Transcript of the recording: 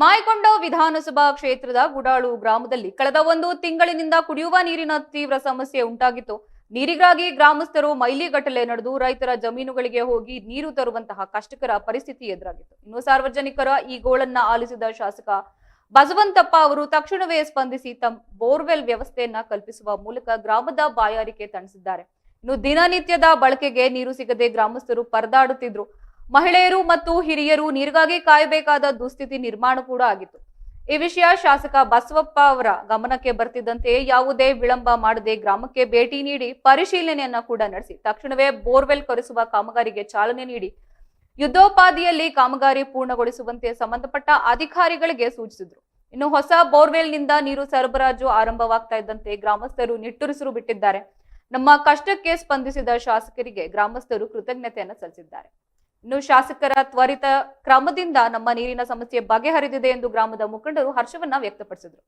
ಮಾಯಕೊಂಡ ವಿಧಾನಸಭಾ ಕ್ಷೇತ್ರದ ಗುಡಾಳು ಗ್ರಾಮದಲ್ಲಿ ಕಳೆದ ಒಂದು ತಿಂಗಳಿನಿಂದ ಕುಡಿಯುವ ನೀರಿನ ತೀವ್ರ ಸಮಸ್ಯೆ ಉಂಟಾಗಿತ್ತು. ನೀರಿಗಾಗಿ ಗ್ರಾಮಸ್ಥರು ಮೈಲಿಗಟ್ಟಲೆ ನಡೆದು ರೈತರ ಜಮೀನುಗಳಿಗೆ ಹೋಗಿ ನೀರು ತರುವಂತಹ ಕಷ್ಟಕರ ಪರಿಸ್ಥಿತಿ ಎದುರಾಗಿತ್ತು. ಇನ್ನು ಸಾರ್ವಜನಿಕರ ಈ ಗೋಳನ್ನ ಆಲಿಸಿದ ಶಾಸಕ ಬಸವಂತಪ್ಪ ಅವರು ತಕ್ಷಣವೇ ಸ್ಪಂದಿಸಿ ಬೋರ್ವೆಲ್ ವ್ಯವಸ್ಥೆಯನ್ನ ಕಲ್ಪಿಸುವ ಮೂಲಕ ಗ್ರಾಮದ ಬಾಯಾರಿಕೆ ತಣಿಸಿದ್ದಾರೆ. ಇನ್ನು ದಿನನಿತ್ಯದ ಬಳಕೆಗೆ ನೀರು ಸಿಗದೆ ಗ್ರಾಮಸ್ಥರು ಪರದಾಡುತ್ತಿದ್ರು. ಮಹಿಳೆಯರು ಮತ್ತು ಹಿರಿಯರು ನೀರಿಗಾಗಿ ಕಾಯಬೇಕಾದ ದುಸ್ಥಿತಿ ನಿರ್ಮಾಣ ಕೂಡ ಆಗಿತ್ತು. ಈ ವಿಷಯ ಶಾಸಕ ಬಸವಪ್ಪ ಅವರ ಗಮನಕ್ಕೆ ಬರ್ತಿದ್ದಂತೆ ಯಾವುದೇ ವಿಳಂಬ ಮಾಡದೆ ಗ್ರಾಮಕ್ಕೆ ಭೇಟಿ ನೀಡಿ ಪರಿಶೀಲನೆಯನ್ನ ಕೂಡ ನಡೆಸಿ ತಕ್ಷಣವೇ ಬೋರ್ವೆಲ್ ಕೊರೆಸುವ ಕಾಮಗಾರಿಗೆ ಚಾಲನೆ ನೀಡಿ ಯುದ್ಧೋಪಾದಿಯಲ್ಲಿ ಕಾಮಗಾರಿ ಪೂರ್ಣಗೊಳಿಸುವಂತೆ ಸಂಬಂಧಪಟ್ಟ ಅಧಿಕಾರಿಗಳಿಗೆ ಸೂಚಿಸಿದ್ರು. ಇನ್ನು ಹೊಸ ಬೋರ್ವೆಲ್ನಿಂದ ನೀರು ಸರಬರಾಜು ಆರಂಭವಾಗ್ತಾ ಇದ್ದಂತೆ ಗ್ರಾಮಸ್ಥರು ನಿಟ್ಟುರಿಸಿರು ಬಿಟ್ಟಿದ್ದಾರೆ. ನಮ್ಮ ಕಷ್ಟಕ್ಕೆ ಸ್ಪಂದಿಸಿದ ಶಾಸಕರಿಗೆ ಗ್ರಾಮಸ್ಥರು ಕೃತಜ್ಞತೆಯನ್ನು ಸಲ್ಲಿಸಿದ್ದಾರೆ. ಇನ್ನು ಶಾಸಕರ ತ್ವರಿತ ಕ್ರಮದಿಂದ ನಮ್ಮ ನೀರಿನ ಸಮಸ್ಯೆ ಬಗೆಹರಿದಿದೆ ಎಂದು ಗ್ರಾಮದ ಮುಖಂಡರು ಹರ್ಷವನ್ನ ವ್ಯಕ್ತಪಡಿಸಿದರು.